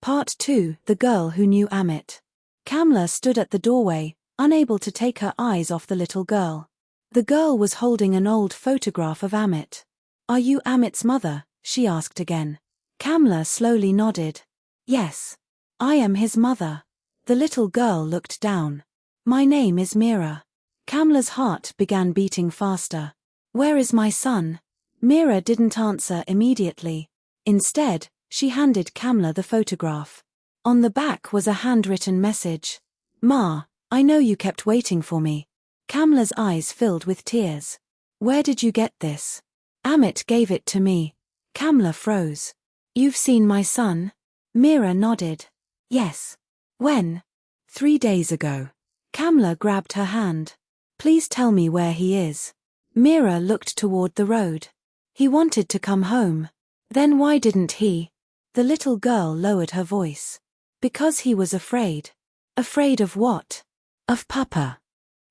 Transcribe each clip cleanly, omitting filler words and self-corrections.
Part 2: The Girl Who Knew Amit. Kamla stood at the doorway, unable to take her eyes off the little girl. The girl was holding an old photograph of Amit. "Are you Amit's mother?" she asked again. Kamla slowly nodded. "Yes. I am his mother." The little girl looked down. "My name is Mira." Kamla's heart began beating faster. "Where is my son?" Mira didn't answer immediately. Instead, she handed Kamla the photograph. On the back was a handwritten message. "Ma, I know you kept waiting for me." Kamla's eyes filled with tears. "Where did you get this?" "Amit gave it to me." Kamla froze. "You've seen my son?" Mira nodded. "Yes." "When?" "3 days ago." Kamla grabbed her hand. "Please tell me where he is." Mira looked toward the road. "He wanted to come home." "Then why didn't he?" The little girl lowered her voice. "Because he was afraid." "Afraid of what?" "Of Papa."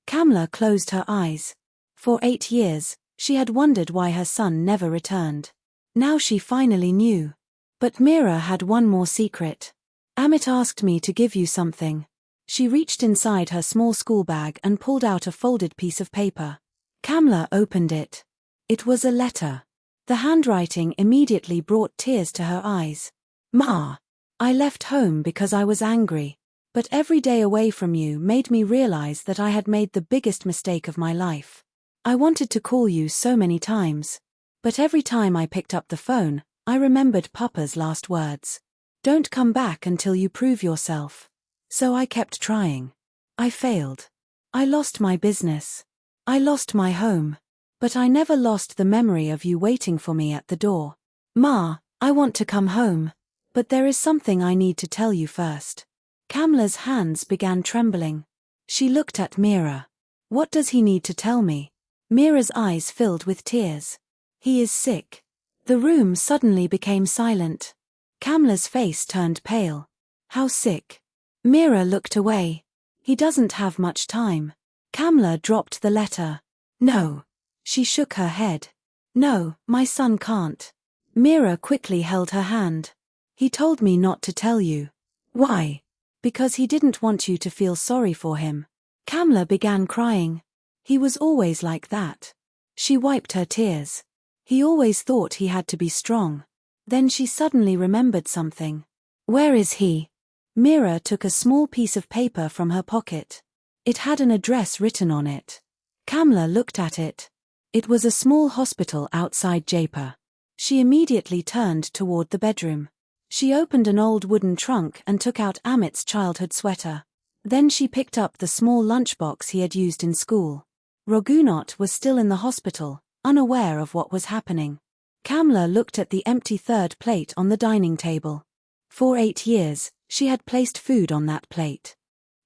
Kamla closed her eyes. For 8 years, she had wondered why her son never returned. Now she finally knew. But Mira had one more secret. "Amit asked me to give you something." She reached inside her small school bag and pulled out a folded piece of paper. Kamla opened it. It was a letter. The handwriting immediately brought tears to her eyes. "Ma, I left home because I was angry. But every day away from you made me realize that I had made the biggest mistake of my life. I wanted to call you so many times. But every time I picked up the phone, I remembered Papa's last words. Don't come back until you prove yourself. So I kept trying. I failed. I lost my business. I lost my home. But I never lost the memory of you waiting for me at the door. Ma, I want to come home. But there is something I need to tell you first." Kamla's hands began trembling. She looked at Mira. "What does he need to tell me?" Mira's eyes filled with tears. "He is sick." The room suddenly became silent. Kamla's face turned pale. "How sick?" Mira looked away. "He doesn't have much time." Kamla dropped the letter. "No." She shook her head. "No, my son can't." Mira quickly held her hand. "He told me not to tell you." "Why?" "Because he didn't want you to feel sorry for him." Kamla began crying. "He was always like that." She wiped her tears. "He always thought he had to be strong." Then she suddenly remembered something. "Where is he?" Mira took a small piece of paper from her pocket. It had an address written on it. Kamla looked at it. It was a small hospital outside Jaipur. She immediately turned toward the bedroom. She opened an old wooden trunk and took out Amit's childhood sweater. Then she picked up the small lunchbox he had used in school. Raghunath was still in the hospital, unaware of what was happening. Kamla looked at the empty third plate on the dining table. For 8 years, she had placed food on that plate.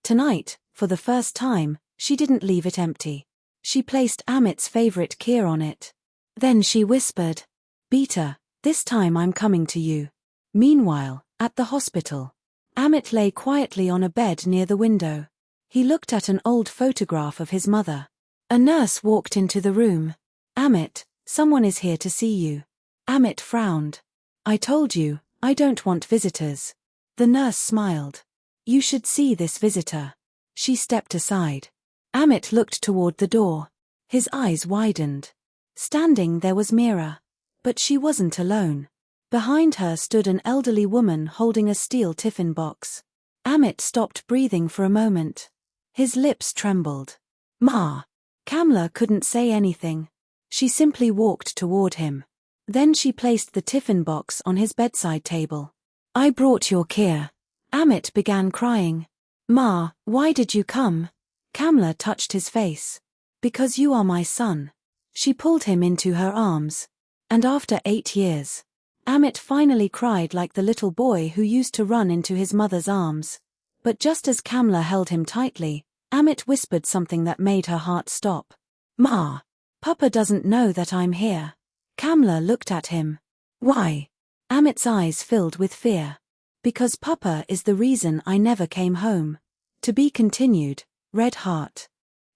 Tonight, for the first time, she didn't leave it empty. She placed Amit's favorite kheer on it. Then she whispered, "Beta, this time I'm coming to you." Meanwhile, at the hospital, Amit lay quietly on a bed near the window. He looked at an old photograph of his mother. A nurse walked into the room. "Amit, someone is here to see you." Amit frowned. "I told you, I don't want visitors." The nurse smiled. "You should see this visitor." She stepped aside. Amit looked toward the door. His eyes widened. Standing there was Mira. But she wasn't alone. Behind her stood an elderly woman holding a steel tiffin box. Amit stopped breathing for a moment. His lips trembled. "Ma." Kamla couldn't say anything. She simply walked toward him. Then she placed the tiffin box on his bedside table. "I brought your kheer." Amit began crying. "Ma, why did you come?" Kamla touched his face. "Because you are my son." She pulled him into her arms. And after 8 years, Amit finally cried like the little boy who used to run into his mother's arms. But just as Kamla held him tightly, Amit whispered something that made her heart stop. "Ma, Papa doesn't know that I'm here." Kamla looked at him. "Why?" Amit's eyes filled with fear. "Because Papa is the reason I never came home." To be continued. Red heart.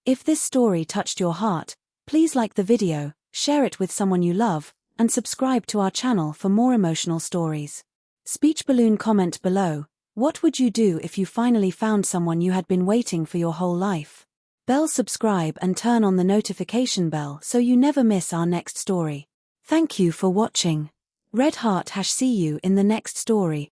If this story touched your heart, please like the video, share it with someone you love, and subscribe to our channel for more emotional stories. Speech balloon comment below. What would you do if you finally found someone you had been waiting for your whole life? Bell subscribe and turn on the notification bell so you never miss our next story. Thank you for watching. Red heart # see you in the next story.